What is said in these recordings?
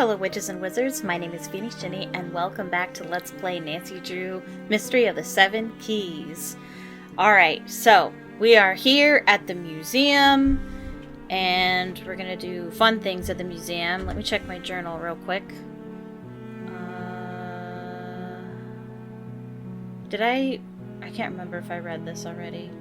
fellow witches and wizards, my name is Phoenix Jenny, and welcome back to Let's Play Nancy Drew Mystery of the Seven Keys. Alright, so we are here at the museum, and we're gonna do fun things at the museum. Let me check my journal real quick. I can't remember if I read this already.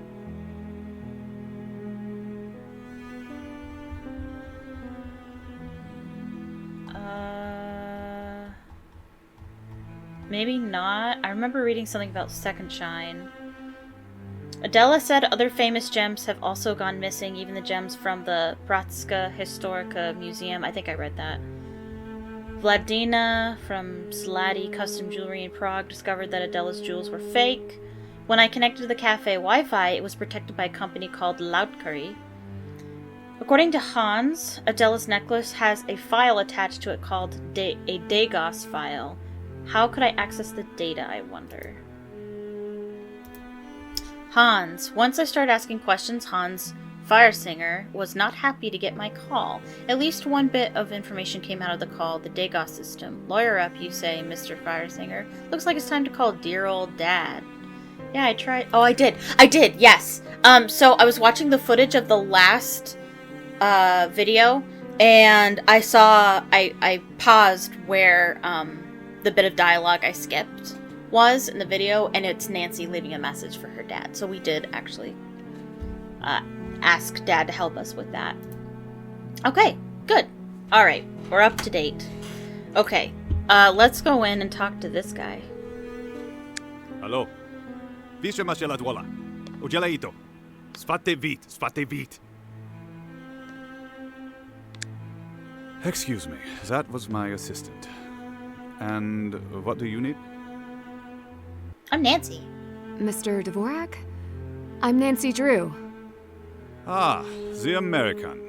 Maybe not. I remember reading something about Second Shine. Adela said other famous gems have also gone missing, even the gems from the Bratska Historica Museum. I think I read that. Vladina from Slati Custom Jewelry in Prague discovered that Adela's jewels were fake. When I connected to the cafe Wi-Fi, it was protected by a company called Lautkari. According to Hans, Adela's necklace has a file attached to it called a Dagos file. How could I access the data, I wonder? Hans. Once I started asking questions, Hans Firesinger was not happy to get my call. At least one bit of information came out of the call, the Dagos system. Lawyer up, you say, Mr. Firesinger. Looks like it's time to call dear old dad. Yeah, I tried. Oh, I did, yes. So I was watching the footage of the last video, and I paused where the bit of dialogue I skipped was in the video, and it's Nancy leaving a message for her dad. So we did actually ask Dad to help us with that. Okay, good. Alright, we're up to date. Okay, let's go in and talk to this guy. Hello. Vishe mashela dwola. Ujelaito. Svate vit. Excuse me, that was my assistant. And what do you need? I'm Nancy. Mr. Dvorak? I'm Nancy Drew. Ah, the American.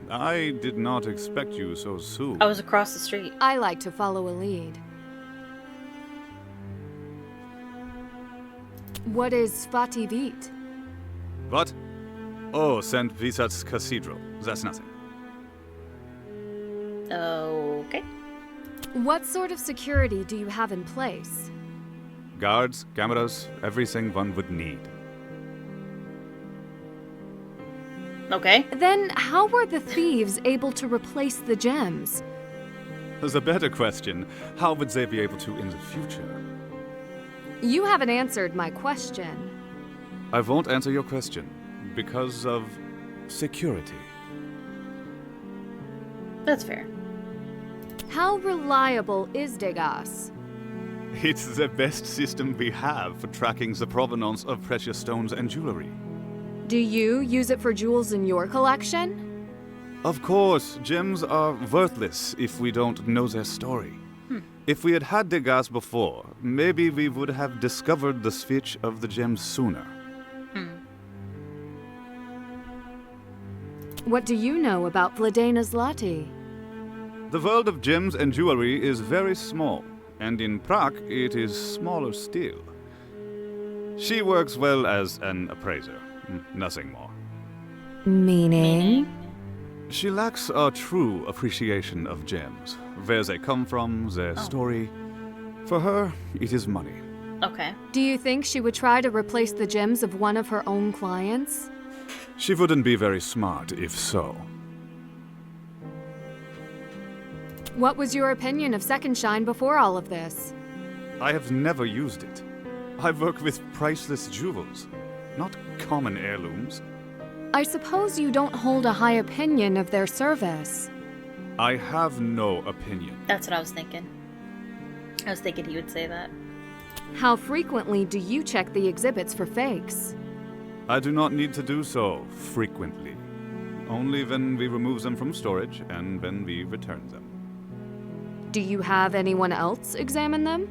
I did not expect you so soon. I was across the street. I like to follow a lead. What is Svati Vit? What? Oh, St. Visat's Cathedral. That's nothing. Okay. What sort of security do you have in place? Guards, cameras, everything one would need. Okay. Then how were the thieves able to replace the gems? The better question, how would they be able to in the future? You haven't answered my question. I won't answer your question because of security. That's fair. How reliable is Dagos? It's the best system we have for tracking the provenance of precious stones and jewelry. Do you use it for jewels in your collection? Of course, gems are worthless if we don't know their story. If we had had Degas before, maybe we would have discovered the switch of the gems sooner. What do you know about Vladina Zlati? The world of gems and jewelry is very small, and in Prague it is smaller still. She works well as an appraiser, nothing more. Meaning? She lacks a true appreciation of gems, where they come from, their story. For her, it is money. Okay. Do you think she would try to replace the gems of one of her own clients? She wouldn't be very smart if so. What was your opinion of Second Shine before all of this? I have never used it. I work with priceless jewels, not common heirlooms. I suppose you don't hold a high opinion of their service. I have no opinion. That's what I was thinking. I was thinking he would say that. How frequently do you check the exhibits for fakes? I do not need to do so frequently. Only when we remove them from storage and when we return them. Do you have anyone else examine them?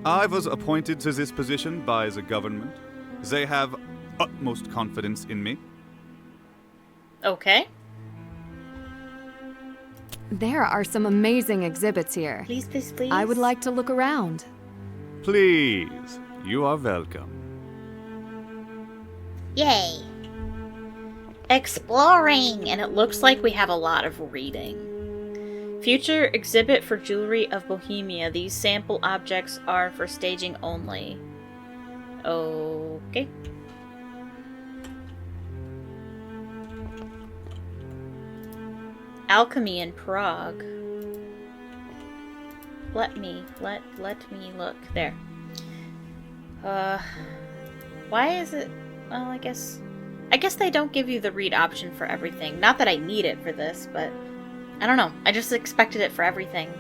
I was appointed to this position by the government. They have utmost confidence in me. Okay. There are some amazing exhibits here. Please, please, please. I would like to look around. Please, you are welcome. Yay. Exploring! And it looks like we have a lot of reading. Future exhibit for jewelry of Bohemia. These sample objects are for staging only. Okay. Alchemy in Prague. Let me look. There. Why is it... Well, I guess they don't give you the read option for everything. Not that I need it for this, but... I don't know. I just expected it for everything.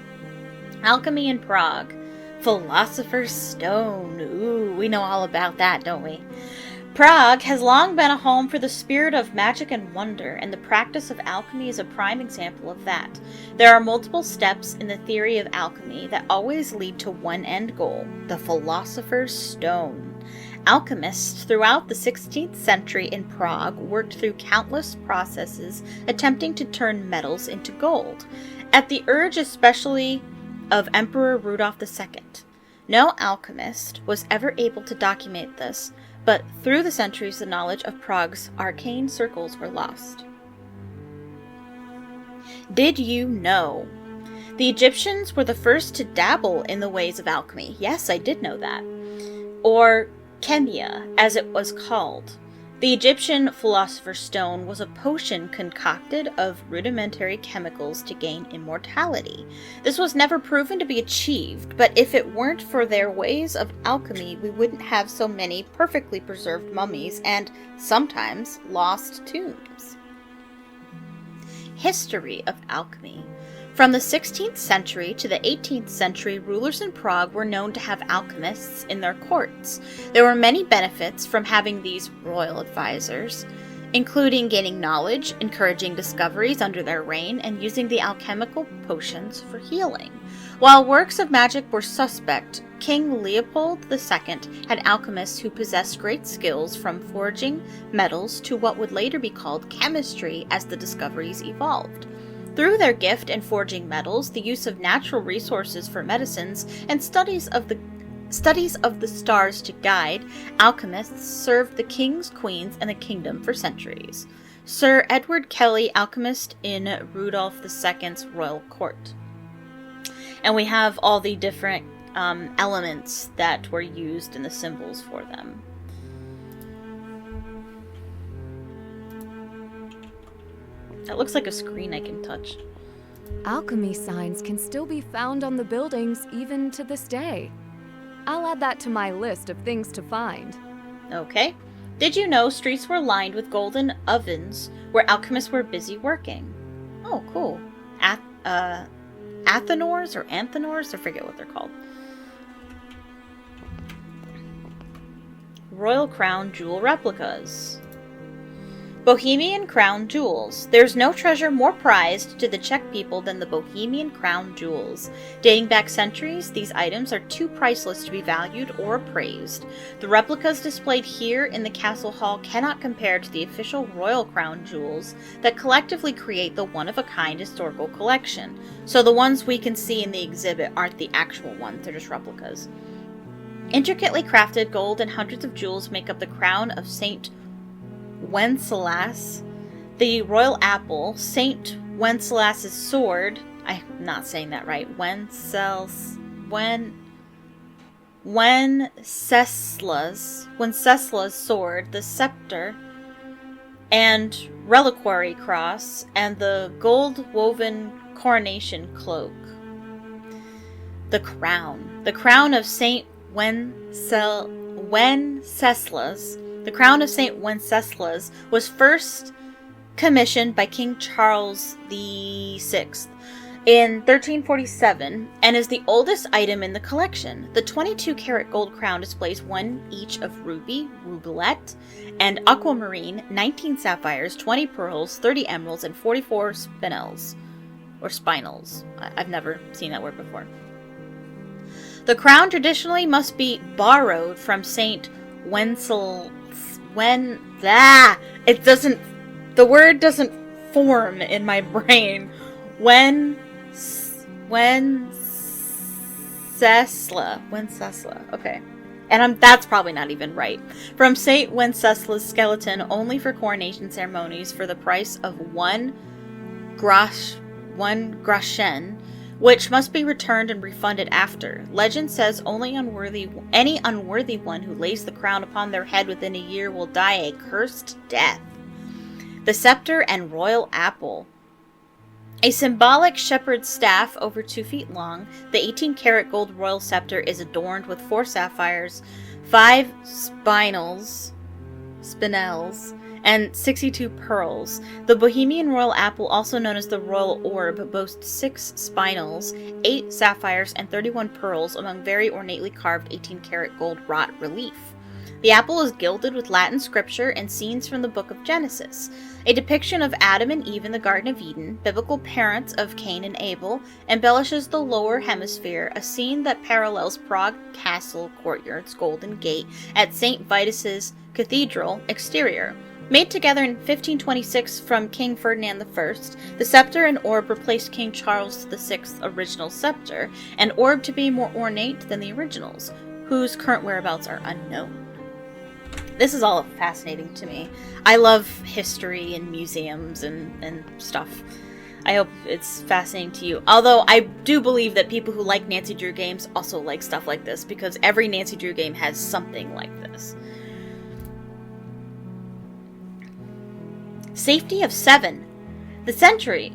Alchemy in Prague. Philosopher's Stone. Ooh, we know all about that, don't we? Prague has long been a home for the spirit of magic and wonder, and the practice of alchemy is a prime example of that. There are multiple steps in the theory of alchemy that always lead to one end goal, the Philosopher's Stone. Alchemists throughout the 16th century in Prague worked through countless processes attempting to turn metals into gold, at the urge especially of Emperor Rudolf II. No alchemist was ever able to document this, but through the centuries the knowledge of Prague's arcane circles were lost. Did you know? The Egyptians were the first to dabble in the ways of alchemy. Yes, I did know that. Or chemia, as it was called. The Egyptian Philosopher's Stone was a potion concocted of rudimentary chemicals to gain immortality. This was never proven to be achieved, but if it weren't for their ways of alchemy, we wouldn't have so many perfectly preserved mummies and, sometimes, lost tombs. History of alchemy. From the 16th century to the 18th century, rulers in Prague were known to have alchemists in their courts. There were many benefits from having these royal advisors, including gaining knowledge, encouraging discoveries under their reign, and using the alchemical potions for healing. While works of magic were suspect, King Leopold II had alchemists who possessed great skills from forging metals to what would later be called chemistry as the discoveries evolved. Through their gift in forging metals, the use of natural resources for medicines, and studies of the stars to guide, alchemists served the kings, queens, and the kingdom for centuries. Sir Edward Kelly, alchemist in Rudolph II's royal court. And we have all the different elements that were used in the symbols for them. That looks like a screen I can touch. Alchemy signs can still be found on the buildings even to this day. I'll add that to my list of things to find. Okay. Did you know streets were lined with golden ovens where alchemists were busy working? Oh, cool. Athenors or Anthenors? I forget what they're called. Royal Crown Jewel Replicas. Bohemian Crown Jewels. There's no treasure more prized to the Czech people than the Bohemian Crown Jewels. Dating back centuries, these items are too priceless to be valued or appraised. The replicas displayed here in the Castle Hall cannot compare to the official Royal Crown Jewels that collectively create the one-of-a-kind historical collection. So the ones we can see in the exhibit aren't the actual ones, they're just replicas. Intricately crafted gold and hundreds of jewels make up the crown of St. Wenceslas, the royal apple, St. Wenceslas's sword, I'm not saying that right, Wenceslas' sword, the scepter, and reliquary cross, and the gold-woven coronation cloak. The crown of St. Wenceslas. The crown of St. Wenceslas was first commissioned by King Charles VI in 1347 and is the oldest item in the collection. The 22-karat gold crown displays one each of ruby, rubellette, and aquamarine, 19 sapphires, 20 pearls, 30 emeralds, and 44 spinels. Or spinels. I've never seen that word before. The crown traditionally must be borrowed from St. Wenceslas. The word doesn't form in my brain. Wenceslas. Okay. And that's probably not even right. From St. Wenceslas' skeleton only for coronation ceremonies for the price of one groschen. which must be returned and refunded after. Legend says any unworthy one who lays the crown upon their head within a year will die a cursed death. The scepter and royal apple. A symbolic shepherd's staff over 2 feet long, the 18-karat gold royal scepter is adorned with 4 sapphires, 5 spinels, and 62 pearls. The Bohemian royal apple, also known as the royal orb, boasts 6 spinels, 8 sapphires, and 31 pearls among very ornately carved 18-karat gold wrought relief. The apple is gilded with Latin scripture and scenes from the book of Genesis. A depiction of Adam and Eve in the Garden of Eden, biblical parents of Cain and Abel, embellishes the lower hemisphere, a scene that parallels Prague Castle courtyard's golden gate at St. Vitus's Cathedral exterior. Made together in 1526 from King Ferdinand I, the scepter and orb replaced King Charles VI's original scepter, an orb to be more ornate than the originals, whose current whereabouts are unknown. This is all fascinating to me. I love history and museums and stuff. I hope it's fascinating to you. Although I do believe that people who like Nancy Drew games also like stuff like this, because every Nancy Drew game has something like this. Safety of 7.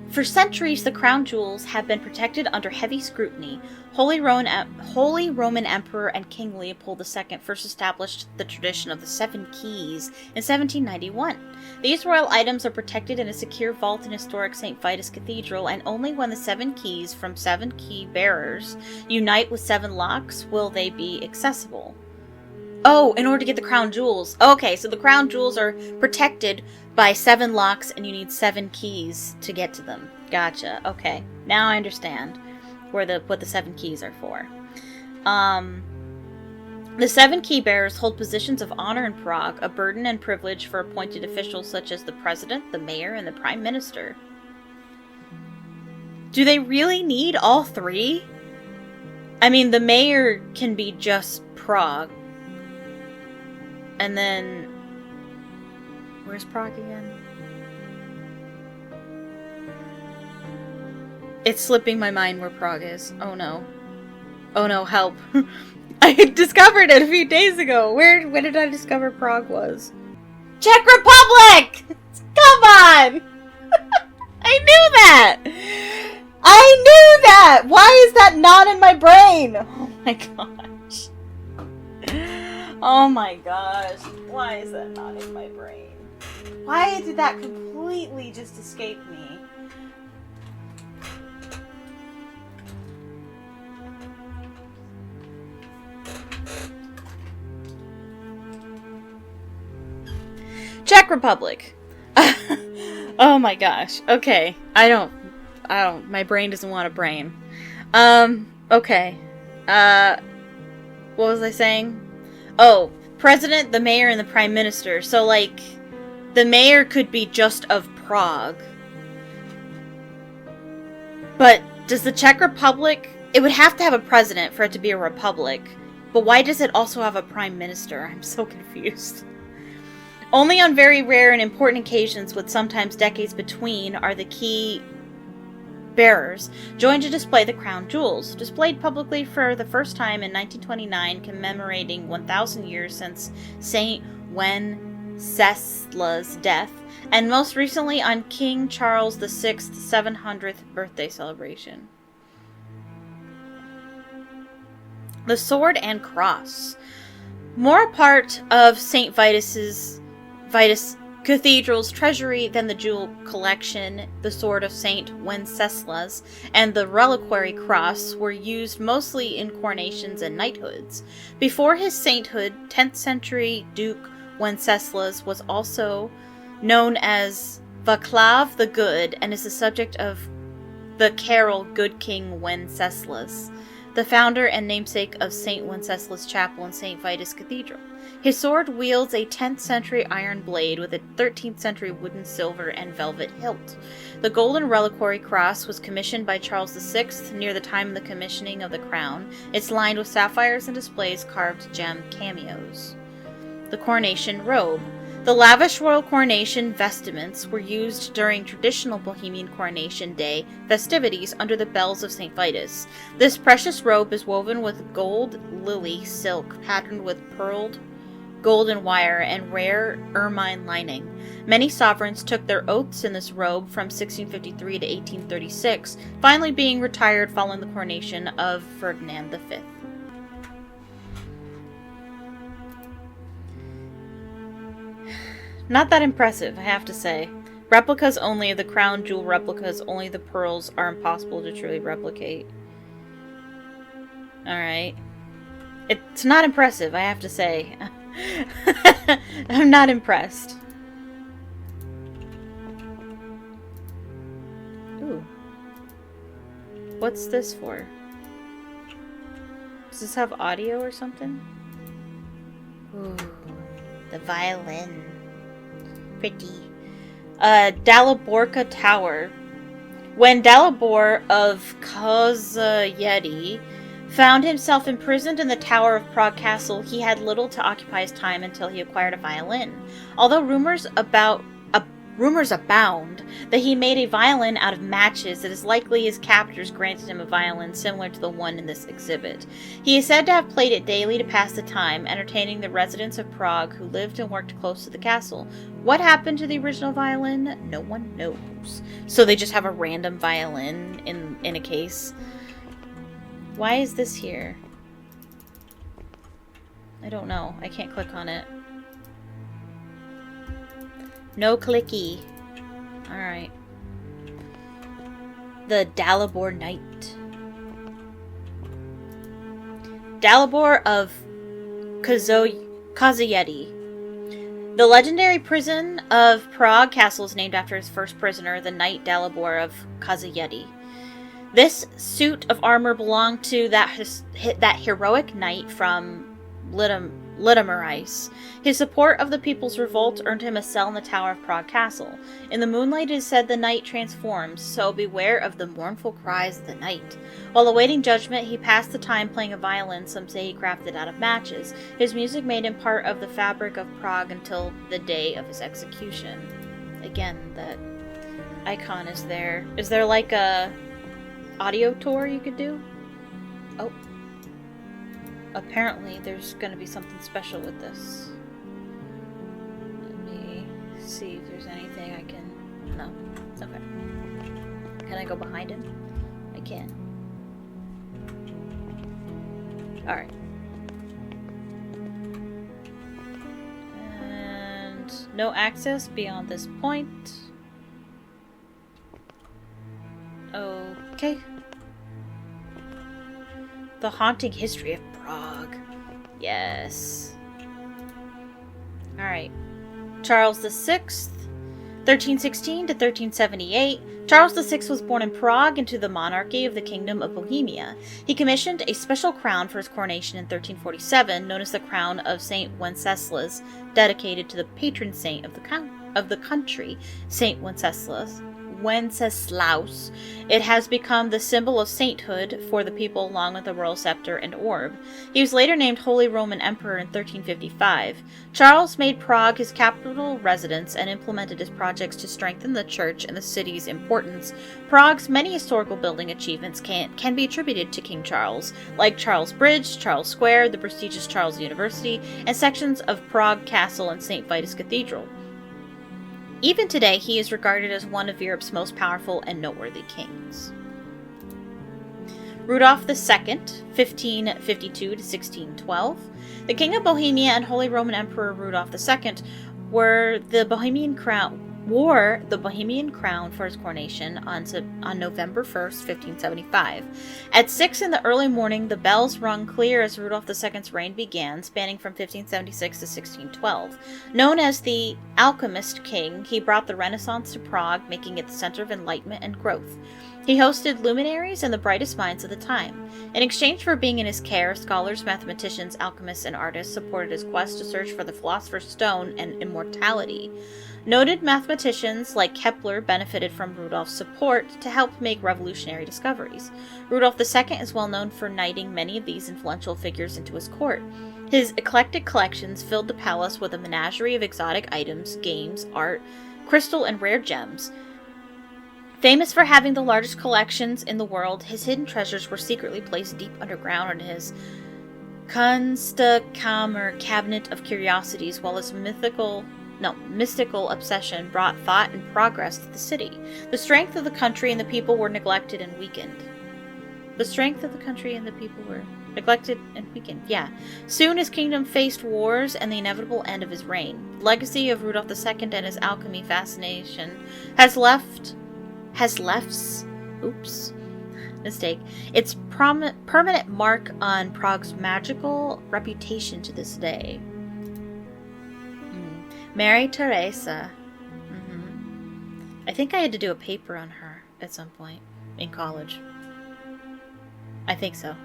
For centuries, the crown jewels have been protected under heavy scrutiny. Holy Roman Emperor and King Leopold II first established the tradition of the 7 keys in 1791. These royal items are protected in a secure vault in historic St. Vitus Cathedral, and only when the 7 keys from 7 key bearers unite with 7 locks will they be accessible. Oh, in order to get the crown jewels. Okay, so the crown jewels are protected by 7 locks, and you need 7 keys to get to them. Gotcha. Okay, now I understand what the 7 keys are for. The 7 key bearers hold positions of honor in Prague, a burden and privilege for appointed officials such as the president, the mayor, and the prime minister. Do they really need all 3? I mean, the mayor can be just Prague. And then, where's Prague again? It's slipping my mind where Prague is. Oh no. Oh no, help. I discovered it a few days ago. Where did I discover Prague was? Czech Republic! Come on! I knew that! I knew that! Why is that not in my brain? Oh my gosh. Oh my gosh. Why is that not in my brain? Why did that completely just escape me? Czech Republic. Oh my gosh. Okay. I don't, my brain doesn't want a brain. Okay. What was I saying? Oh, president, the mayor, and the prime minister. So, like, the mayor could be just of Prague. But does the Czech Republic... It would have to have a president for it to be a republic. But why does it also have a prime minister? I'm so confused. Only on very rare and important occasions, with sometimes decades between, are the key bearers joined to display the crown jewels, displayed publicly for the first time in 1929, commemorating 1,000 years since Saint Wencesla's death, and most recently on King Charles VI's 700th birthday celebration. The sword and cross. More a part of St. Vitus Cathedral's treasury than the jewel collection, the sword of St. Wenceslas and the reliquary cross were used mostly in coronations and knighthoods. Before his sainthood, 10th century Duke Wenceslas was also known as Vaclav the Good and is the subject of the carol Good King Wenceslas, the founder and namesake of St. Wenceslas Chapel in St. Vitus Cathedral. His sword wields a 10th century iron blade with a 13th century wooden, silver, and velvet hilt. The golden reliquary cross was commissioned by Charles VI near the time of the commissioning of the crown. It's lined with sapphires and displays carved gem cameos. The coronation robe. The lavish royal coronation vestments were used during traditional Bohemian coronation day festivities under the bells of St. Vitus. This precious robe is woven with gold lily silk patterned with pearled golden wire and rare ermine lining. Many sovereigns took their oaths in this robe from 1653 to 1836, finally being retired following the coronation of Ferdinand V. Not that impressive, I have to say. Replicas only, the crown jewel replicas, only the pearls are impossible to truly replicate. Alright. It's not impressive, I have to say. I'm not impressed. Ooh. What's this for? Does this have audio or something? Ooh. The violin. Pretty. Dalaborka Tower. When Dalibor of Kozayedi found himself imprisoned in the tower of Prague Castle, he had little to occupy his time until he acquired a violin. Although rumors abound that he made a violin out of matches, it is likely his captors granted him a violin similar to the one in this exhibit. He is said to have played it daily to pass the time, entertaining the residents of Prague who lived and worked close to the castle. What happened to the original violin? No one knows. So they just have a random violin in a case. Why is this here? I don't know. I can't click on it. No clicky. Alright. The Dalibor Knight. Dalibor of Kozayedi. The legendary prison of Prague Castle is named after his first prisoner, the Knight Dalibor of Kozayedi. This suit of armor belonged to that heroic knight from Litomyris. His support of the people's revolt earned him a cell in the tower of Prague Castle. In the moonlight it is said the knight transforms, so beware of the mournful cries of the knight. While awaiting judgment, he passed the time playing a violin, some say he crafted out of matches. His music made him part of the fabric of Prague until the day of his execution. Again, that icon is there. Is there like a audio tour you could do? Oh. Apparently there's gonna be something special with this. Let me see if there's anything I can... No. It's okay. Can I go behind him? I can. Alright. And no access beyond this point. Okay. The haunting history of Prague. Yes. Alright. Charles VI, 1316 to 1378. Charles VI was born in Prague into the monarchy of the Kingdom of Bohemia. He commissioned a special crown for his coronation in 1347, known as the Crown of St. Wenceslas, dedicated to the patron saint of the country, St. Wenceslaus. It has become the symbol of sainthood for the people along with the royal scepter and orb. He was later named Holy Roman Emperor in 1355. Charles made Prague his capital residence and implemented his projects to strengthen the church and the city's importance. Prague's many historical building achievements can be attributed to King Charles, like Charles Bridge, Charles Square, the prestigious Charles University, and sections of Prague Castle and St. Vitus Cathedral. Even today, he is regarded as one of Europe's most powerful and noteworthy kings. Rudolf II, 1552 to 1612. The King of Bohemia and Holy Roman Emperor Rudolf II wore the Bohemian crown for his coronation on November 1st, 1575. At 6 in the early morning, the bells rung clear as Rudolf II's reign began, spanning from 1576 to 1612. Known as the Alchemist King, he brought the Renaissance to Prague, making it the center of enlightenment and growth. He hosted luminaries and the brightest minds of the time. In exchange for being in his care, scholars, mathematicians, alchemists, and artists supported his quest to search for the Philosopher's Stone and immortality. Noted mathematicians like Kepler benefited from Rudolf's support to help make revolutionary discoveries. Rudolf II is well known for knighting many of these influential figures into his court. His eclectic collections filled the palace with a menagerie of exotic items, games, art, crystal, and rare gems. Famous for having the largest collections in the world, his hidden treasures were secretly placed deep underground in his Kunstkammer cabinet of curiosities, while his mystical obsession brought thought and progress to the city. The strength of the country and the people were neglected and weakened. Yeah. Soon his kingdom faced wars and the inevitable end of his reign. The legacy of Rudolf II and his alchemy fascination has left its permanent mark on Prague's magical reputation to this day. Mary Teresa. I think I had to do a paper on her at some point in college. I think so.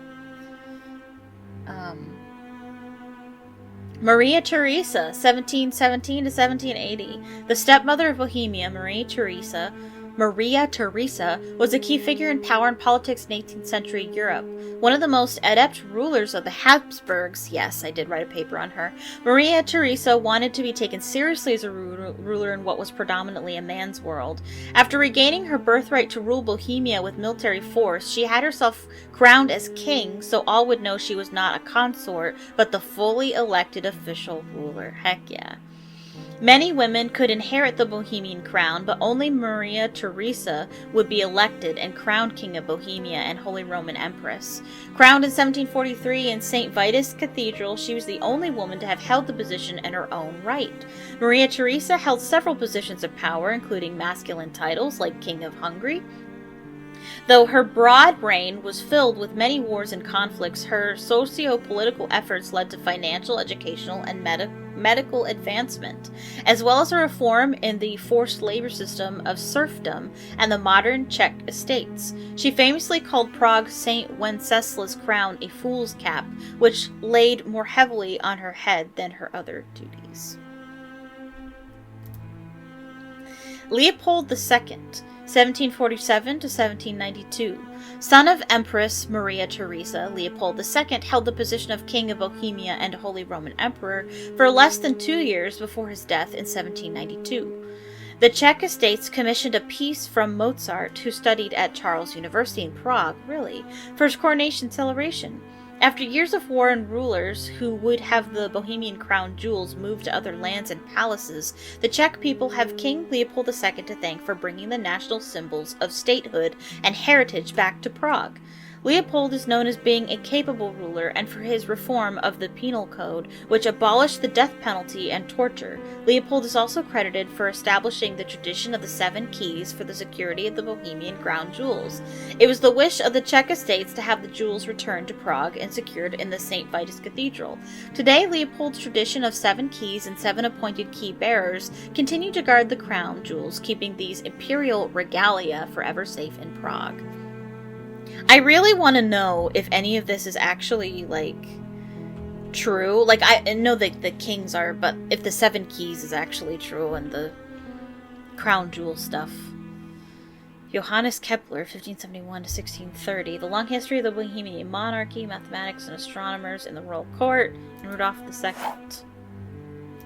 Maria Theresa, 1717 to 1780. The stepmother of Bohemia, Maria Theresa was a key figure in power and politics in 18th century Europe. One of the most adept rulers of the Habsburgs, yes, I did write a paper on her, Maria Theresa wanted to be taken seriously as a ruler in what was predominantly a man's world. After regaining her birthright to rule Bohemia with military force, she had herself crowned as king, so all would know she was not a consort, but the fully elected official ruler. Heck yeah. Many women could inherit the Bohemian crown, but only Maria Theresa would be elected and crowned King of Bohemia and Holy Roman Empress. Crowned in 1743 in St. Vitus Cathedral, she was the only woman to have held the position in her own right. Maria Theresa held several positions of power, including masculine titles like King of Hungary. Though her broad reign was filled with many wars and conflicts, her socio-political efforts led to financial, educational, and medical advancement, as well as a reform in the forced labor system of serfdom and the modern Czech estates. She famously called Prague's St. Wenceslaus crown a fool's cap, which laid more heavily on her head than her other duties. Leopold II, 1747 to 1792. Son of Empress Maria Theresa, Leopold II held the position of King of Bohemia and Holy Roman Emperor for less than 2 years before his death in 1792. The Czech estates commissioned a piece from Mozart, who studied at Charles University in Prague, for his coronation celebration. After years of war and rulers who would have the Bohemian crown jewels moved to other lands and palaces, the Czech people have King Leopold II to thank for bringing the national symbols of statehood and heritage back to Prague. Leopold is known as being a capable ruler and for his reform of the penal code, which abolished the death penalty and torture. Leopold is also credited for establishing the tradition of the 7 keys for the security of the Bohemian crown jewels. It was the wish of the Czech estates to have the jewels returned to Prague and secured in the St. Vitus Cathedral. Today, Leopold's tradition of 7 keys and 7 appointed key bearers continue to guard the crown jewels, keeping these imperial regalia forever safe in Prague. I really want to know if any of this is actually, true. I know that the kings are, but if the 7 keys is actually true and the crown jewel stuff. Johannes Kepler, 1571 to 1630. The long history of the Bohemian monarchy, mathematics and astronomers in the royal court, and Rudolf II.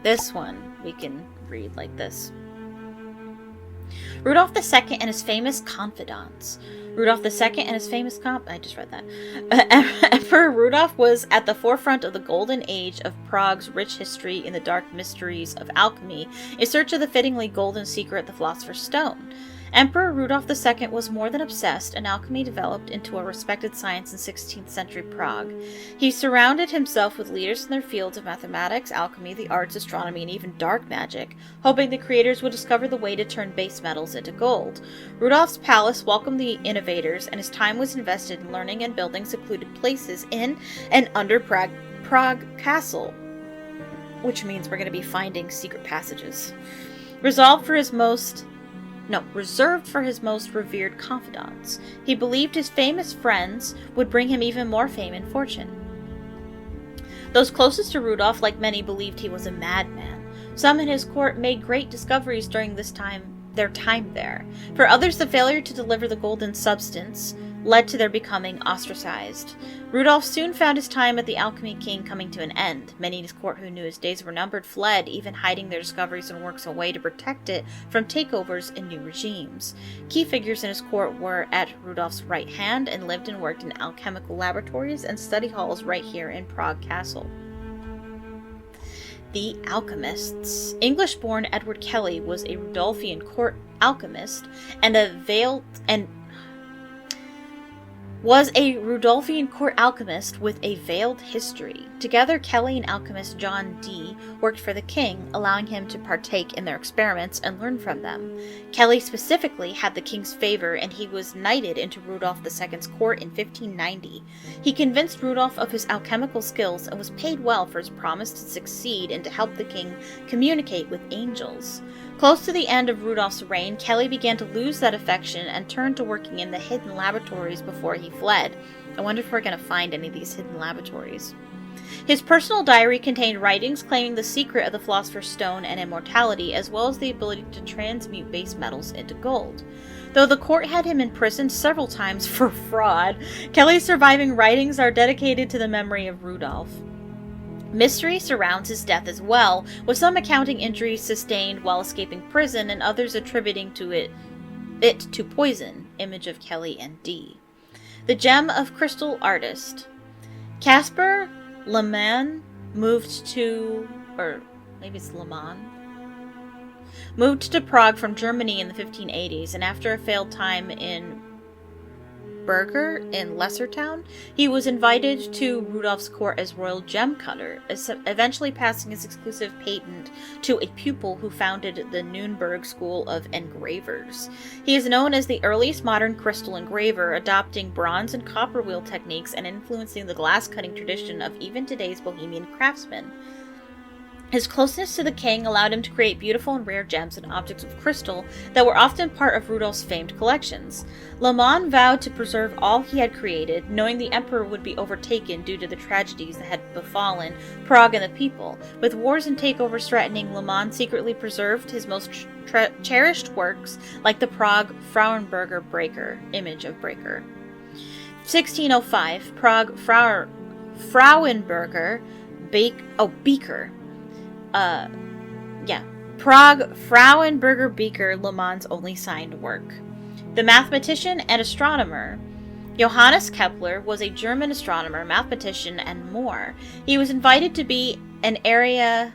This one we can read like this. Rudolf II and his famous confidants. Rudolf II and his famous Emperor Rudolf was at the forefront of the golden age of Prague's rich history in the dark mysteries of alchemy, in search of the fittingly golden secret, the Philosopher's Stone. Emperor Rudolf II was more than obsessed, and alchemy developed into a respected science in 16th century Prague. He surrounded himself with leaders in their fields of mathematics, alchemy, the arts, astronomy, and even dark magic, hoping the creators would discover the way to turn base metals into gold. Rudolf's palace welcomed the innovators, and his time was invested in learning and building secluded places in and under Prague Castle, which means we're going to be finding secret passages. Reserved for his most revered confidants. He believed his famous friends would bring him even more fame and fortune. Those closest to Rudolf, like many, believed he was a madman. Some in his court made great discoveries during their time there. For others, the failure to deliver the golden substance led to their becoming ostracized. Rudolf soon found his time at the Alchemy King coming to an end. Many in his court who knew his days were numbered fled, even hiding their discoveries and works away to protect it from takeovers and new regimes. Key figures in his court were at Rudolf's right hand and lived and worked in alchemical laboratories and study halls right here in Prague Castle. The Alchemists. English-born Edward Kelly was a Rudolfian court alchemist and was a Rudolfian court alchemist with a veiled history. Together, Kelly and alchemist John Dee worked for the king, allowing him to partake in their experiments and learn from them. Kelly specifically had the king's favor, and he was knighted into Rudolf II's court in 1590. He convinced Rudolf of his alchemical skills and was paid well for his promise to succeed and to help the king communicate with angels. Close to the end of Rudolf's reign, Kelly began to lose that affection and turned to working in the hidden laboratories before he fled. I wonder if we're going to find any of these hidden laboratories. His personal diary contained writings claiming the secret of the Philosopher's Stone and immortality, as well as the ability to transmute base metals into gold. Though the court had him imprisoned several times for fraud, Kelly's surviving writings are dedicated to the memory of Rudolf. Mystery surrounds his death as well, with some accounting injuries sustained while escaping prison and others attributing to it to poison. Image of Kelly and Dee. The Gem of Crystal Artist. Caspar Leman moved to Prague from Germany in the 1580s, and after a failed time in Berger in Lessertown, he was invited to Rudolf's court as royal gem cutter, eventually passing his exclusive patent to a pupil who founded the Nuremberg School of Engravers. He is known as the earliest modern crystal engraver, adopting bronze and copper wheel techniques and influencing the glass cutting tradition of even today's Bohemian craftsmen. His closeness to the king allowed him to create beautiful and rare gems and objects of crystal that were often part of Rudolf's famed collections. Leman vowed to preserve all he had created, knowing the emperor would be overtaken due to the tragedies that had befallen Prague and the people. With wars and takeovers threatening, Leman secretly preserved his most cherished works, like the Prague Frauenberger Breaker, image of Breaker. 1605, Prague Frauenberger Beaker. Prague Frauenberger Beaker, Leman's only signed work. The mathematician and astronomer. Johannes Kepler was a German astronomer, mathematician, and more. He was invited to be an area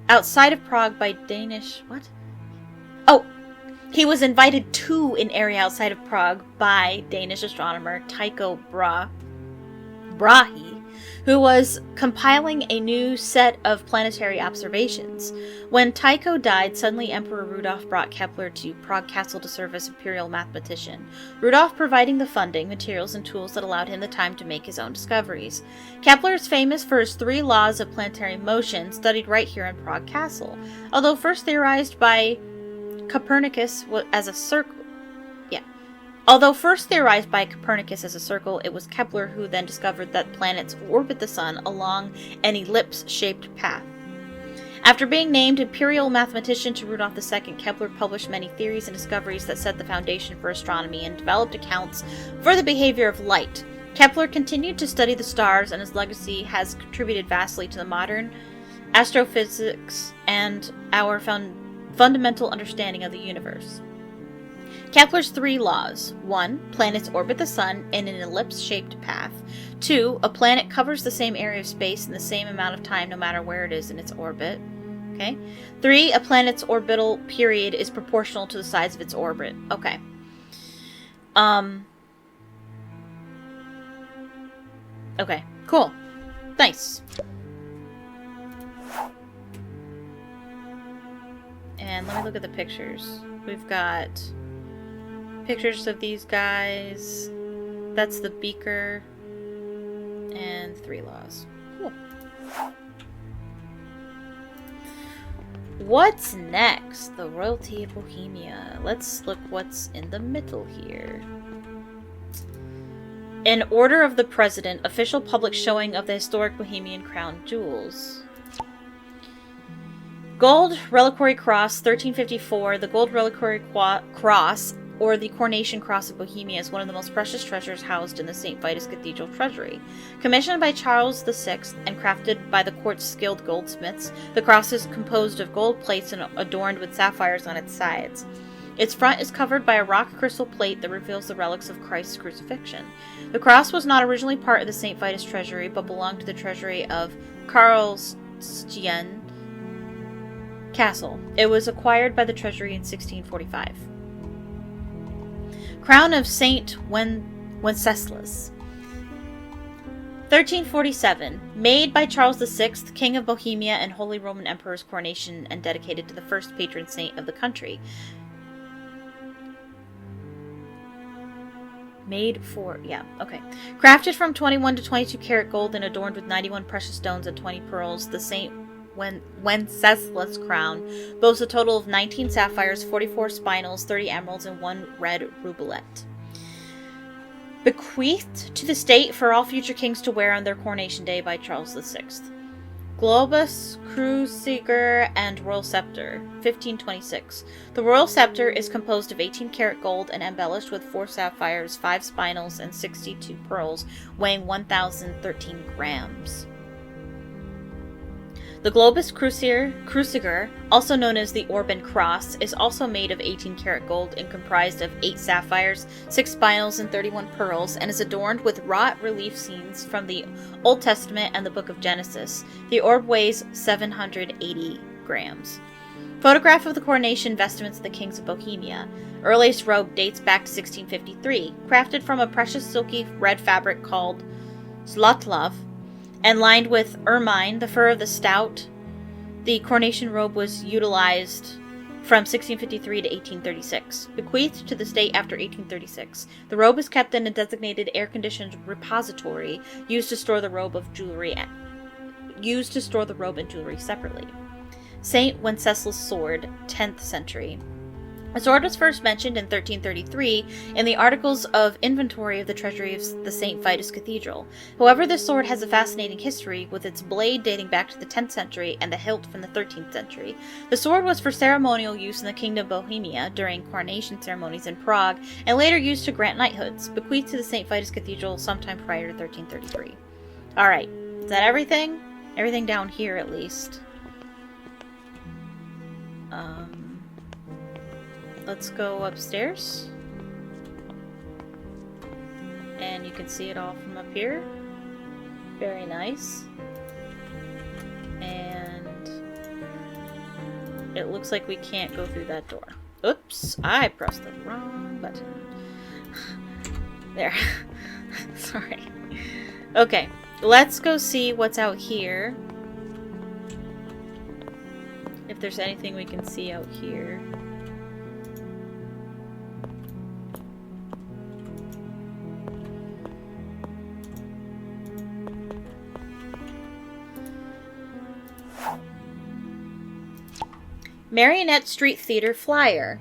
outside of Prague by Danish... What? Oh! He was invited to an area outside of Prague by Danish astronomer Tycho Brahe, who was compiling a new set of planetary observations. When Tycho died, suddenly Emperor Rudolf brought Kepler to Prague Castle to serve as imperial mathematician, Rudolf providing the funding, materials, and tools that allowed him the time to make his own discoveries. Kepler is famous for his 3 laws of planetary motion, studied right here in Prague Castle. Although first theorized by Copernicus as a circle, it was Kepler who then discovered that planets orbit the sun along an ellipse-shaped path. After being named imperial mathematician to Rudolf II, Kepler published many theories and discoveries that set the foundation for astronomy and developed accounts for the behavior of light. Kepler continued to study the stars, and his legacy has contributed vastly to the modern astrophysics and our fundamental understanding of the universe. Kepler's 3 laws. 1. Planets orbit the sun in an ellipse-shaped path. 2. A planet covers the same area of space in the same amount of time no matter where it is in its orbit. Okay. 3. A planet's orbital period is proportional to the size of its orbit. Okay. Okay. Cool. Nice. And let me look at the pictures. We've got pictures of these guys. That's the beaker. And 3 laws. Cool. What's next? The royalty of Bohemia. Let's look what's in the middle here. In order of the president, official public showing of the historic Bohemian crown jewels. Gold Reliquary Cross, 1354. The Gold Reliquary Cross or the Coronation Cross of Bohemia, is one of the most precious treasures housed in the St. Vitus Cathedral treasury. Commissioned by Charles VI and crafted by the court's skilled goldsmiths, the cross is composed of gold plates and adorned with sapphires on its sides. Its front is covered by a rock crystal plate that reveals the relics of Christ's crucifixion. The cross was not originally part of the St. Vitus treasury, but belonged to the treasury of Karlstien Castle. It was acquired by the treasury in 1645. Crown of Saint Wenceslas. 1347. Made by Charles VI, King of Bohemia and Holy Roman Emperor's coronation, and dedicated to the first patron saint of the country. Crafted from 21 to 22 karat gold and adorned with 91 precious stones and 20 pearls, the Saint Wenceslas crown boasts a total of 19 sapphires, 44 spinels, 30 emeralds, and 1 red rubelet. Bequeathed to the state for all future kings to wear on their coronation day by Charles VI. Globus, Cruciger, and Royal Scepter, 1526. The Royal Scepter is composed of 18 karat gold and embellished with 4 sapphires, 5 spinels, and 62 pearls, weighing 1,013 grams. The Globus Cruciger, also known as the Orban Cross, is also made of 18 karat gold and comprised of 8 sapphires, 6 spinels, and 31 pearls, and is adorned with wrought relief scenes from the Old Testament and the Book of Genesis. The orb weighs 780 grams. Photograph of the coronation vestments of the kings of Bohemia. Earliest robe dates back to 1653, crafted from a precious silky red fabric called zlatlov, and lined with ermine, the fur of the stout. The coronation robe was utilized from 1653 to 1836. Bequeathed to the state after 1836. The robe is kept in a designated air-conditioned repository used to store the robe and jewelry separately. Saint Wenceslas sword, 10th century. The sword was first mentioned in 1333 in the Articles of Inventory of the Treasury of the St. Vitus Cathedral. However, this sword has a fascinating history, with its blade dating back to the 10th century and the hilt from the 13th century. The sword was for ceremonial use in the Kingdom of Bohemia during coronation ceremonies in Prague, and later used to grant knighthoods, bequeathed to the St. Vitus Cathedral sometime prior to 1333. Alright, is that everything? Everything down here, at least. Let's go upstairs. And you can see it all from up here. Very nice. And it looks like we can't go through that door. Oops, I pressed the wrong button. There. Sorry. Okay, let's go see what's out here. If there's anything we can see out here. Marionette Street Theater flyer.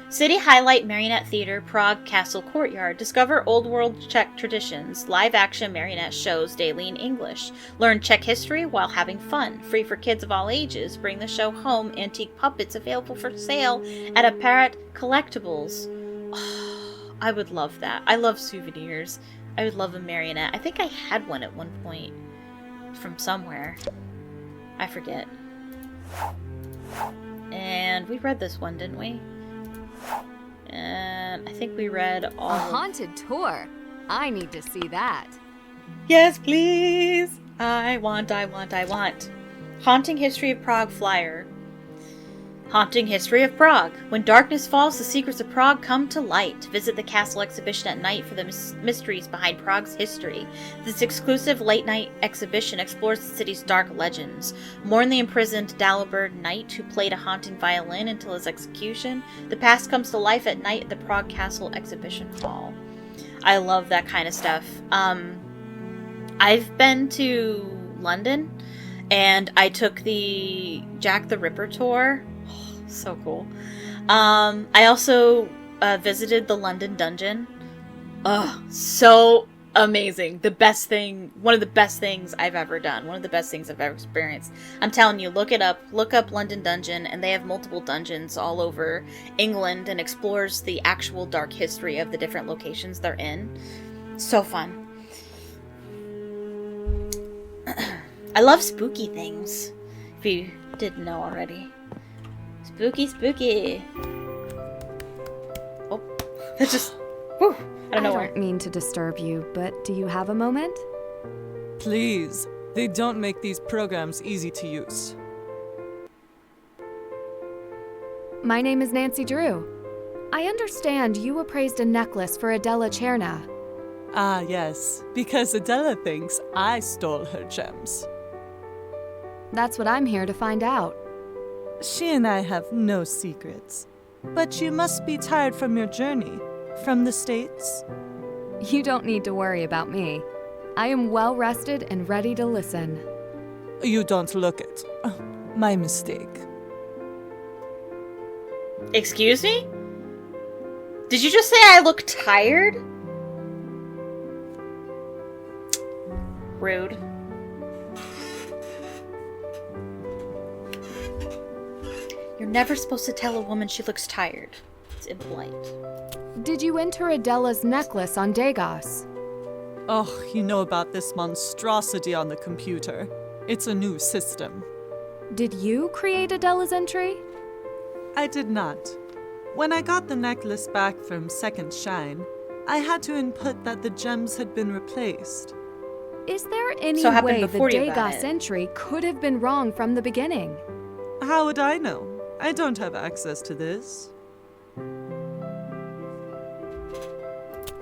City Highlight Marionette Theater, Prague Castle Courtyard. Discover old world Czech traditions. Live action marionette shows daily in English. Learn Czech history while having fun. Free for kids of all ages. Bring the show home. Antique puppets available for sale at Apparat Collectibles. Oh, I would love that. I love souvenirs. I would love a marionette. I think I had one at one point from somewhere. I forget. And we read this one, didn't we? And I think we read all A haunted tour. I need to see that. Yes, please! I want. Haunting History of Prague flyer. Haunting History of Prague. When darkness falls, the secrets of Prague come to light. Visit the castle exhibition at night for the mysteries behind Prague's history. This exclusive late-night exhibition explores the city's dark legends. Mourn the imprisoned Dalibert knight who played a haunting violin until his execution. The past comes to life at night at the Prague Castle Exhibition Hall. I love that kind of stuff. I've been to London, and I took the Jack the Ripper tour. So cool. I also visited the London Dungeon. Oh, so amazing. The best thing, one of the best things I've ever done. One of the best things I've ever experienced. I'm telling you, look it up. Look up London Dungeon, and they have multiple dungeons all over England and explores the actual dark history of the different locations they're in. So fun. I love spooky things, if you didn't know already. Spooky, spooky. Oh, that just... Whew, I don't know I don't mean to disturb you, but do you have a moment? Please, they don't make these programs easy to use. My name is Nancy Drew. I understand you appraised a necklace for Adela Cherna. Ah, yes, because Adela thinks I stole her gems. That's what I'm here to find out. She and I have no secrets. But you must be tired from your journey. From the States? You don't need to worry about me. I am well rested and ready to listen. You don't look it. My mistake. Excuse me? Did you just say I look tired? Rude. You're never supposed to tell a woman she looks tired. It's impolite. Did you enter Adela's necklace on Dagos? Oh, you know about this monstrosity on the computer. It's a new system. Did you create Adela's entry? I did not. When I got the necklace back from Second Shine, I had to input that the gems had been replaced. Is there any So it happened way the before you got Dagos it. entry could have been wrong from the beginning? How would I know? I don't have access to this.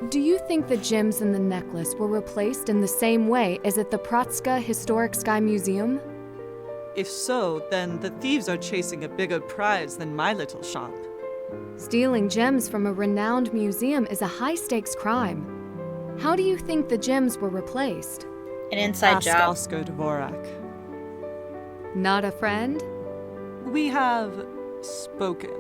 Do you think the gems in the necklace were replaced in the same way as at the Pratska Historic Sky Museum? If so, then the thieves are chasing a bigger prize than my little shop. Stealing gems from a renowned museum is a high-stakes crime. How do you think the gems were replaced? An inside Ask job. Oscar Dvorak. Not a friend? We have spoken.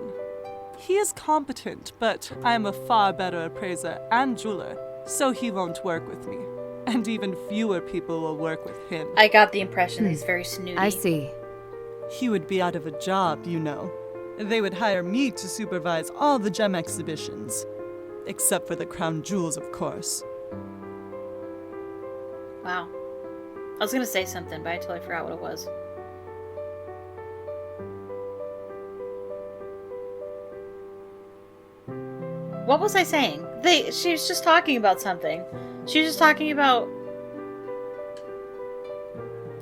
He is competent, but I am a far better appraiser and jeweler, so he won't work with me. And even fewer people will work with him. I got the impression he's very snooty. I see. He would be out of a job, you know. They would hire me to supervise all the gem exhibitions. Except for the crown jewels, of course. Wow. I was gonna say something, but I totally forgot what it was. What was I saying? She was just talking about something. She was just talking about...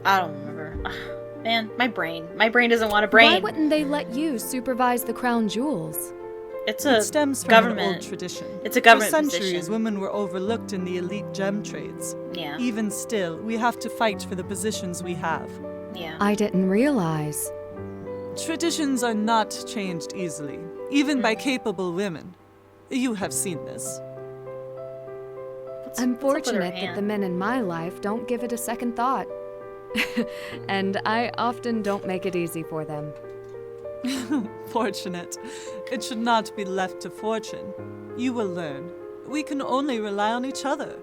I don't remember. Ugh, man, my brain. My brain doesn't want a brain. Why wouldn't they let you supervise the crown jewels? It's It a stems from government. an old tradition. It's a government For centuries, position. women were overlooked in the elite gem trades. Yeah. Even still, we have to fight for the positions we have. Yeah. I didn't realize. Traditions are not changed easily, even by capable women. You have seen this. I'm what's up with her fortunate that the hand? men in my life don't give it a second thought. And I often don't make it easy for them. Fortunate. It should not be left to fortune. You will learn. We can only rely on each other.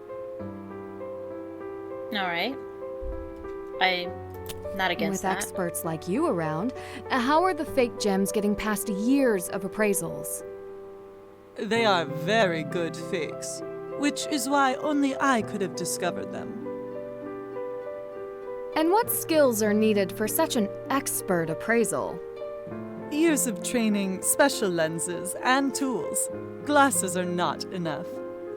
Alright. I'm not against With that. experts like you around, how are the fake gems getting past years of appraisals? They are very good fakes, which is why only I could have discovered them. And what skills are needed for such an expert appraisal? Years of training, special lenses, and tools. Glasses are not enough.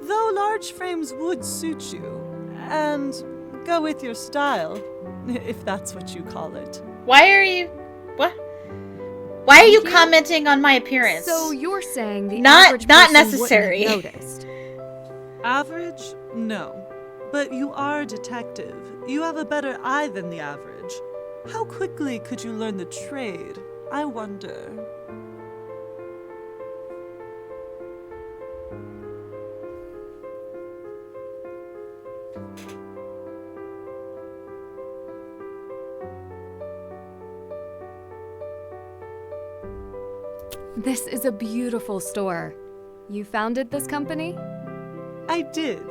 Though large frames would suit you, and go with your style, if that's what you call it. Why are you... What? Why are you commenting on my appearance? So you're saying the Not- average not person necessary. wouldn't have noticed. Average? No. But you are a detective. You have a better eye than the average. How quickly could you learn the trade? I wonder. This is a beautiful store. You founded this company? I did.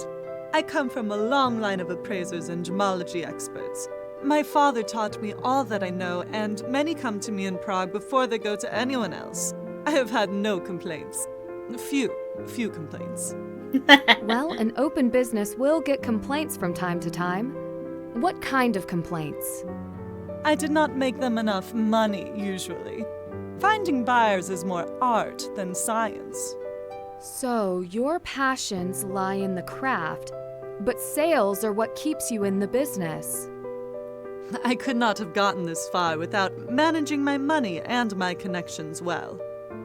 I come from a long line of appraisers and gemology experts. My father taught me all that I know, and many come to me in Prague before they go to anyone else. I have had no complaints. Few complaints. Well, an open business will get complaints from time to time. What kind of complaints? I did not make them enough money, usually. Finding buyers is more art than science. So, your passions lie in the craft, but sales are what keeps you in the business. I could not have gotten this far without managing my money and my connections well.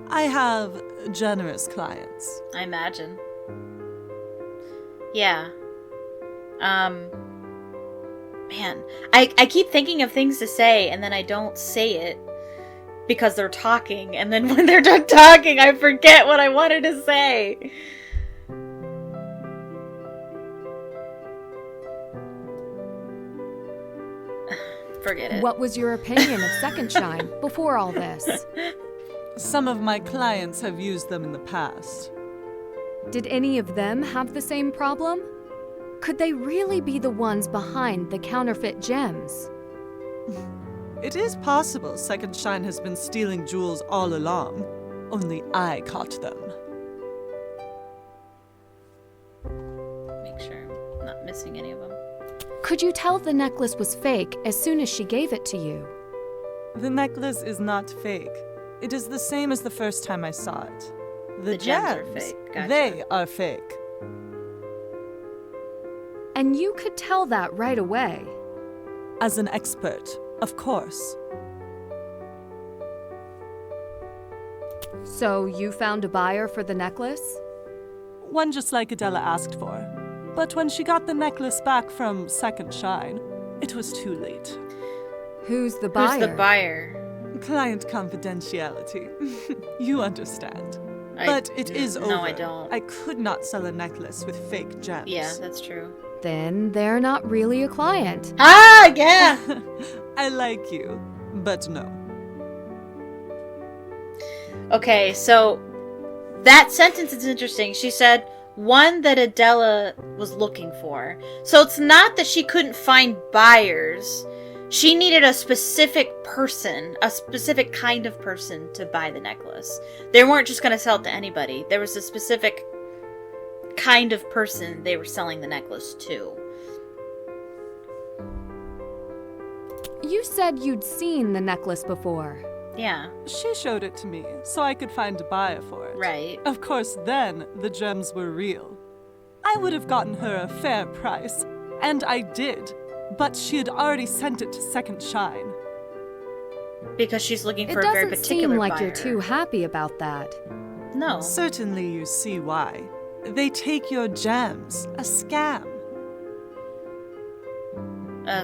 I have generous clients. I imagine. Yeah. Man, I keep thinking of things to say, and then I don't say it because they're talking, and then when they're done talking, I forget what I wanted to say. Forget it. What was your opinion of Second Shine before all this? Some of my clients have used them in the past. Did any of them have the same problem? Could they really be the ones behind the counterfeit gems? It is possible Second Shine has been stealing jewels all along. Only I caught them. Make sure I'm not missing any of them. Could you tell the necklace was fake as soon as she gave it to you? The necklace is not fake. It is the same as the first time I saw it. The gems are fake. Gotcha. They are fake. And you could tell that right away. As an expert, of course. So you found a buyer for the necklace? One just like Adela asked for. But when she got the necklace back from Second Shine, it was too late. Who's the buyer? Who's the buyer? Client confidentiality. You understand. But it is over. No, I don't. I could not sell a necklace with fake gems. Yeah, that's true. Then they're not really a client. Ah, yeah! I like you, but no. Okay, so that sentence is interesting. She said, one that Adela was looking for. So it's not that she couldn't find buyers. She needed a specific person, a specific kind of person to buy the necklace. They weren't just going to sell it to anybody. There was a specific kind of person they were selling the necklace to. You said you'd seen the necklace before. Yeah. She showed it to me, so I could find a buyer for it. Right. Of course, then the gems were real. I would have gotten her a fair price, and I did, but she had already sent it to Second Shine. Because she's looking for It a very doesn't particular seem like buyer. you're too happy about that. No. Certainly you see why. They take your gems. A scam.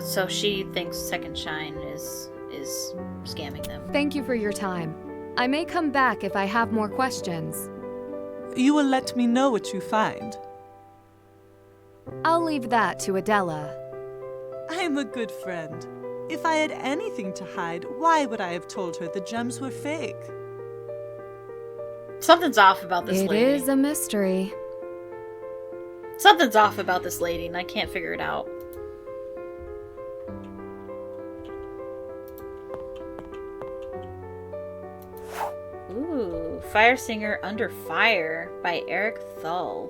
So she thinks Second Shine is scamming them. Thank you for your time. I may come back if I have more questions. You will let me know what you find. I'll leave that to Adela. I am a good friend. If I had anything to hide, why would I have told her the gems were fake? Something's off about this It lady. is a mystery. Something's off about this lady, and I can't figure it out. Ooh, Fire Singer Under Fire by Eric Thull.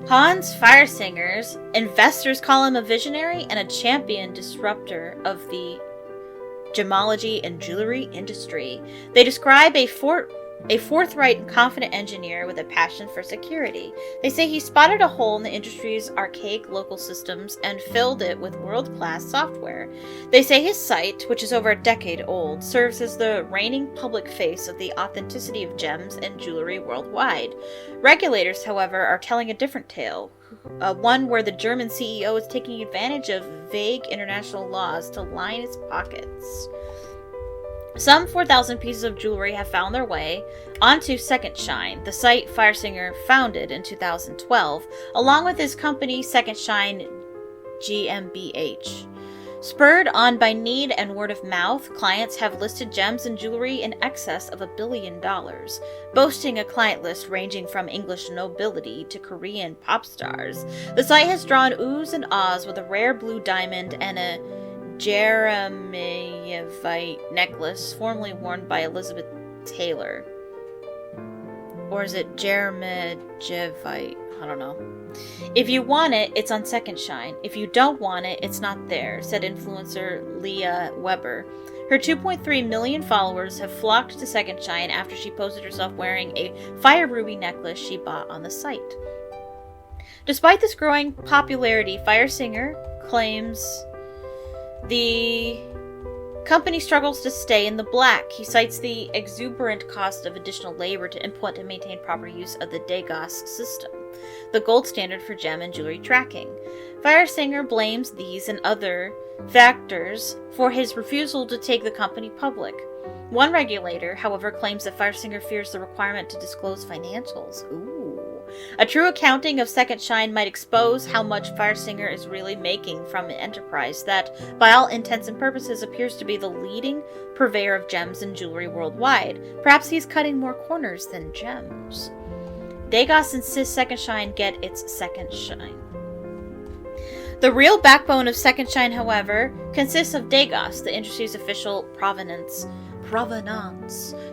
Hans Fire Singers, investors call him a visionary and a champion disruptor of the gemology and jewelry industry. They describe a forthright and confident engineer with a passion for security. They say he spotted a hole in the industry's archaic local systems and filled it with world-class software. They say his site, which is over a decade old, serves as the reigning public face of the authenticity of gems and jewelry worldwide. Regulators, however, are telling a different tale. One where the German CEO is taking advantage of vague international laws to line its pockets. Some 4,000 pieces of jewelry have found their way onto Second Shine, the site Fire Singer founded in 2012, along with his company Second Shine GmbH. Spurred on by need and word of mouth, clients have listed gems and jewelry in excess of $1 billion, boasting a client list ranging from English nobility to Korean pop stars. The site has drawn oohs and ahs with a rare blue diamond and a Jeremievite necklace formerly worn by Elizabeth Taylor. Or is it Jeremievite? I don't know. If you want it, it's on Second Shine. If you don't want it, it's not there, said influencer Leah Weber. Her 2.3 million followers have flocked to Second Shine after she posted herself wearing a fire ruby necklace she bought on the site. Despite this growing popularity, Fire Singer claims the company struggles to stay in the black. He cites the exuberant cost of additional labor to implement and maintain proper use of the Dagos system, the gold standard for gem and jewelry tracking. Fire Singer blames these and other factors for his refusal to take the company public. One regulator, however, claims that Fire Singer fears the requirement to disclose financials. Ooh. A true accounting of Second Shine might expose how much Fire Singer is really making from an enterprise that, by all intents and purposes, appears to be the leading purveyor of gems and jewelry worldwide. Perhaps he's cutting more corners than gems. Dagos insists Second Shine get its second shine. The real backbone of Second Shine, however, consists of Dagos, the industry's official provenance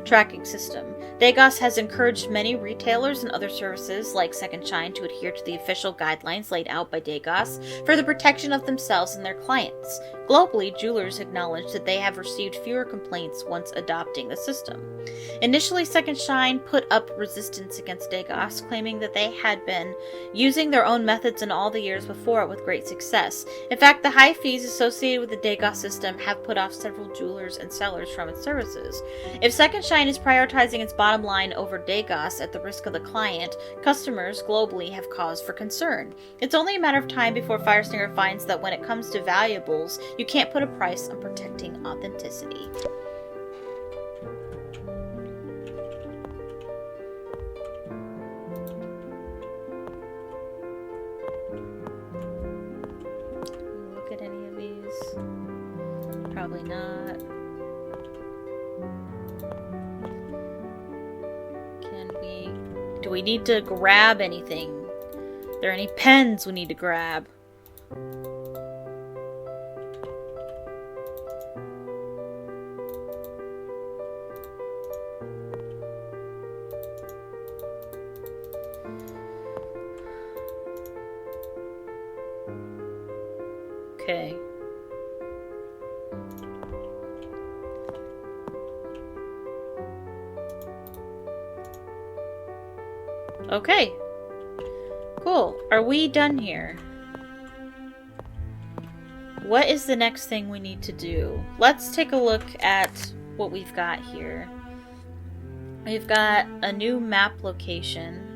tracking system. Dagos has encouraged many retailers and other services like Second Shine to adhere to the official guidelines laid out by Dagos for the protection of themselves and their clients. Globally, jewelers acknowledge that they have received fewer complaints once adopting the system. Initially, Second Shine put up resistance against Dagos, claiming that they had been using their own methods in all the years before with great success. In fact, the high fees associated with the Dagos system have put off several jewelers and sellers from its services. If Second Shine is prioritizing its bottom line over Dagos at the risk of the client, customers globally have cause for concern. It's only a matter of time before Fire Singer finds that when it comes to valuables, you can't put a price on protecting authenticity. Look at any of these? Probably not. Do we need to grab anything? Are there any pens we need to grab? Okay. Okay. Cool. Are we done here? What is the next thing we need to do? Let's take a look at what we've got here. We've got a new map location.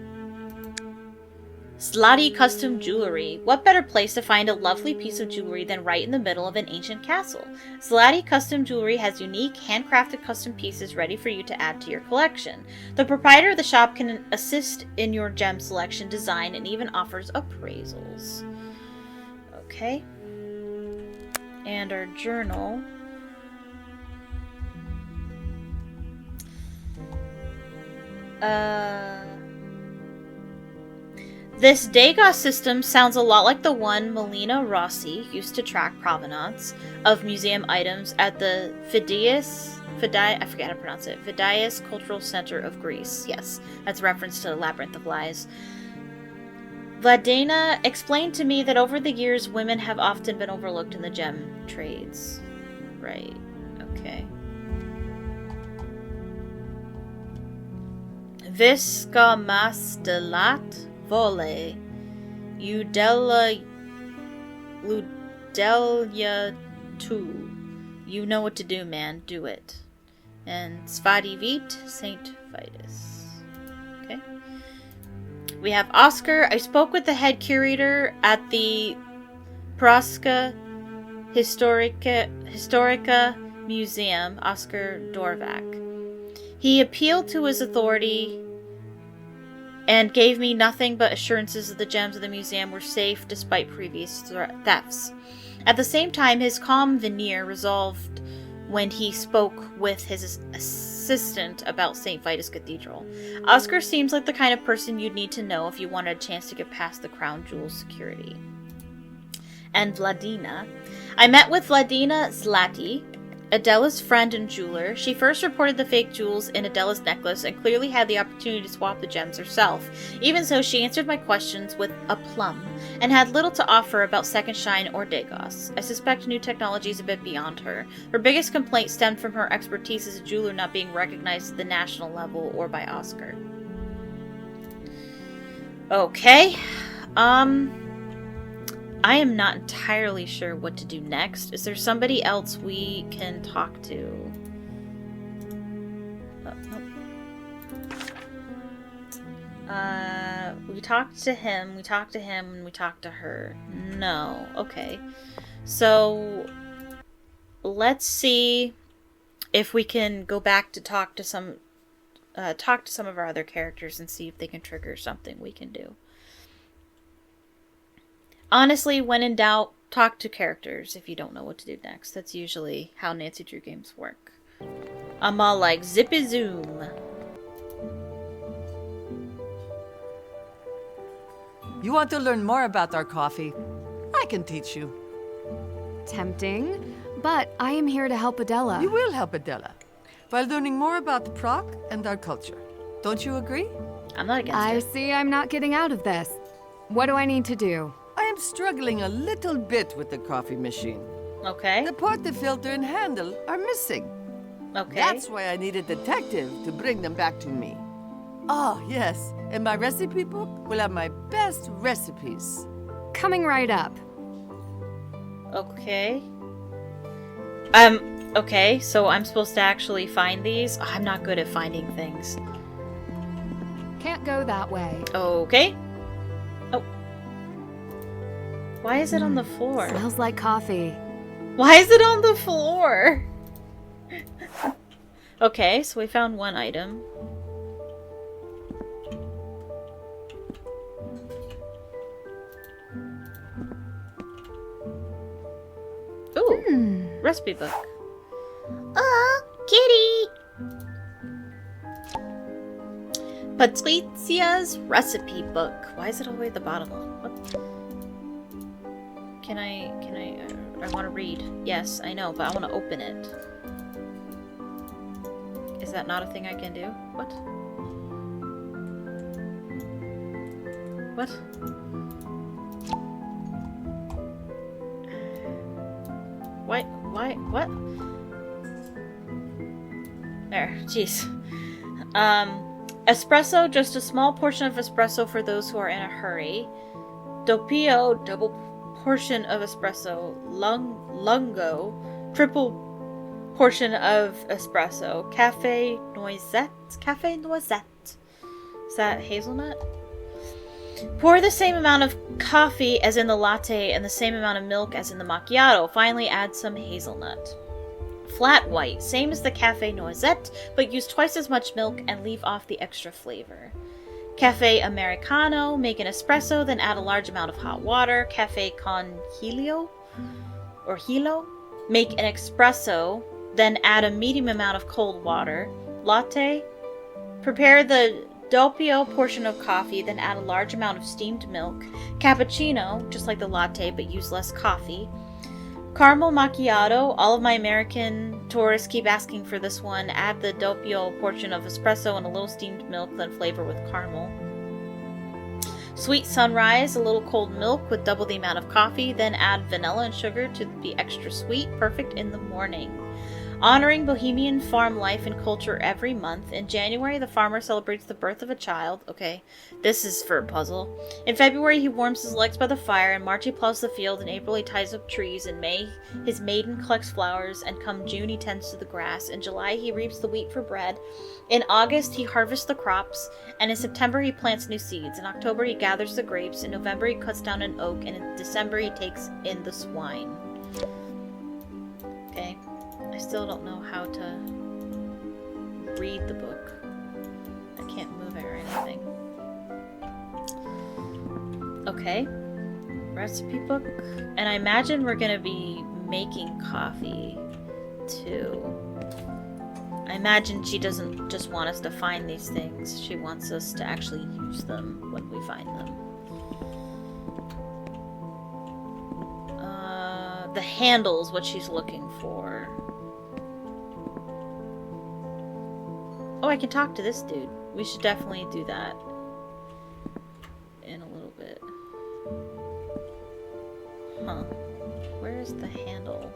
Slati Custom Jewelry. What better place to find a lovely piece of jewelry than right in the middle of an ancient castle? Slati Custom Jewelry has unique, handcrafted custom pieces ready for you to add to your collection. The proprietor of the shop can assist in your gem selection, design, and even offers appraisals. Okay. And our journal. This Dagos system sounds a lot like the one Melina Rossi used to track provenance of museum items at the Phidias Cultural Center of Greece. Yes, that's a reference to the Labyrinth of Lies. Vladena explained to me that over the years, women have often been overlooked in the gem trades. Right, okay. Viscamastelat Vole Udelia Tu. You know what to do, man. Do it. And Svadivit Saint Vitus. Okay. We have Oscar. I spoke with the head curator at the Praska Historica Museum, Oscar Dorvac. He appealed to his authority and gave me nothing but assurances that the gems of the museum were safe despite previous thefts. At the same time, his calm veneer resolved when he spoke with his assistant about St. Vitus Cathedral. Oscar seems like the kind of person you'd need to know if you wanted a chance to get past the crown jewel's security. And Vladina. I met with Vladina Zlati, Adela's friend and jeweler. She first reported the fake jewels in Adela's necklace and clearly had the opportunity to swap the gems herself. Even so, she answered my questions with aplomb and had little to offer about Second Shine or Dagos. I suspect new technology is a bit beyond her. Her biggest complaint stemmed from her expertise as a jeweler not being recognized at the national level or by Oscar. Okay. I am not entirely sure what to do next. Is there somebody else we can talk to? We talked to him, and we talked to her. No. Okay. So, let's see if we can go back to talk to some of our other characters and see if they can trigger something we can do. Honestly, when in doubt, talk to characters if you don't know what to do next. That's usually how Nancy Drew games work. I'm all like, zippy zoom. You want to learn more about our coffee? I can teach you. Tempting, but I am here to help Adela. You will help Adela by learning more about Prague and our culture. Don't you agree? I'm not against I it. see I'm not getting out of this. What do I need to do? I am struggling a little bit with the coffee machine. Okay. The part, the filter, and handle are missing. Okay. That's why I need a detective to bring them back to me. Oh, yes, and my recipe book will have my best recipes. Coming right up. Okay. Okay, so I'm supposed to actually find these? I'm not good at finding things. Can't go that way. Okay. Oh. Why is it on the floor? Smells like coffee. Why is it on the floor? Okay, so we found one item. Ooh, recipe book. Kitty! Patrizia's recipe book. Why is it all the way at the bottom? What? I want to read. Yes, I know, but I want to open it. Is that not a thing I can do? What? What? What? There, jeez. Espresso, just a small portion of espresso for those who are in a hurry. Doppio, double portion of espresso. Lungo, triple portion of espresso. Cafe noisette. Is that hazelnut? Pour the same amount of coffee as in the latte and the same amount of milk as in the macchiato. Finally, add some hazelnut. Flat white, same as the Cafe Noisette, but use twice as much milk and leave off the extra flavor. Cafe Americano, make an espresso, then add a large amount of hot water. Cafe Con Helio, or Hilo, make an espresso, then add a medium amount of cold water. Latte, prepare the doppio portion of coffee, then add a large amount of steamed milk. Cappuccino, just like the latte, but use less coffee. Caramel macchiato, all of my American tourists keep asking for this one. Add the doppio portion of espresso and a little steamed milk, then flavor with caramel. Sweet sunrise, a little cold milk with double the amount of coffee, then add vanilla and sugar to be extra sweet, perfect in the morning. Honoring Bohemian farm life and culture every month. In January, the farmer celebrates the birth of a child. Okay, this is for a puzzle. In February, he warms his legs by the fire. In March, he plows the field. In April, he ties up trees. In May, his maiden collects flowers. And come June, he tends to the grass. In July, he reaps the wheat for bread. In August, he harvests the crops. And in September, he plants new seeds. In October, he gathers the grapes. In November, he cuts down an oak. And in December, he takes in the swine. Okay. I still don't know how to read the book. I can't move it or anything. Okay. Recipe book. And I imagine we're gonna be making coffee too. I imagine she doesn't just want us to find these things. She wants us to actually use them when we find them. The handle's what she's looking for. Oh, I can talk to this dude. We should definitely do that in a little bit. Huh. Where is the handle?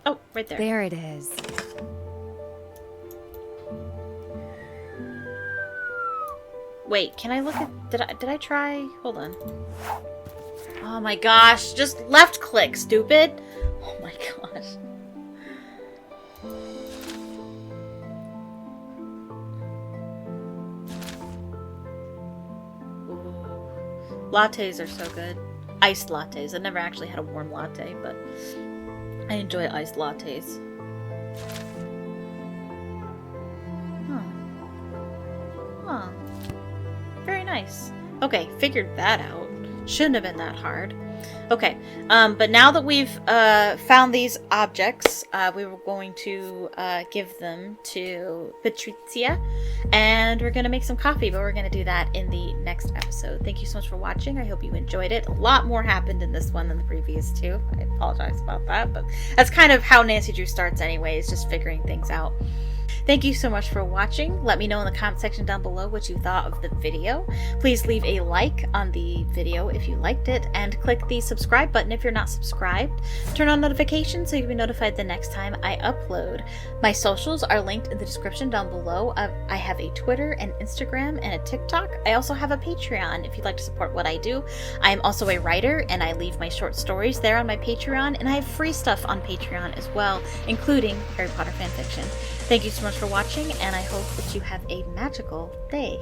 Oh, right there. There it is. Wait, can I look at... Did I try... Hold on. Oh my gosh, just left click, stupid! Oh my gosh. Ooh. Lattes are so good. Iced lattes. I've never actually had a warm latte, but I enjoy iced lattes. Huh. Very nice. Okay, figured that out. Shouldn't have been that hard. Okay, but now that we've found these objects, we were going to give them to Patrizia, and we're going to make some coffee, but we're going to do that in the next episode. Thank you so much for watching. I hope you enjoyed it. A lot more happened in this one than the previous two. I apologize about that, but that's kind of how Nancy Drew starts anyways, just figuring things out. Thank you so much for watching. Let me know in the comment section down below what you thought of the video. Please leave a like on the video if you liked it, and click the subscribe button if you're not subscribed. Turn on notifications so you'll be notified the next time I upload. My socials are linked in the description down below. I have a Twitter, an Instagram, and a TikTok. I also have a Patreon if you'd like to support what I do. I am also a writer, and I leave my short stories there on my Patreon, and I have free stuff on Patreon as well, including Harry Potter fanfiction. Thank you so much for watching, and I hope that you have a magical day.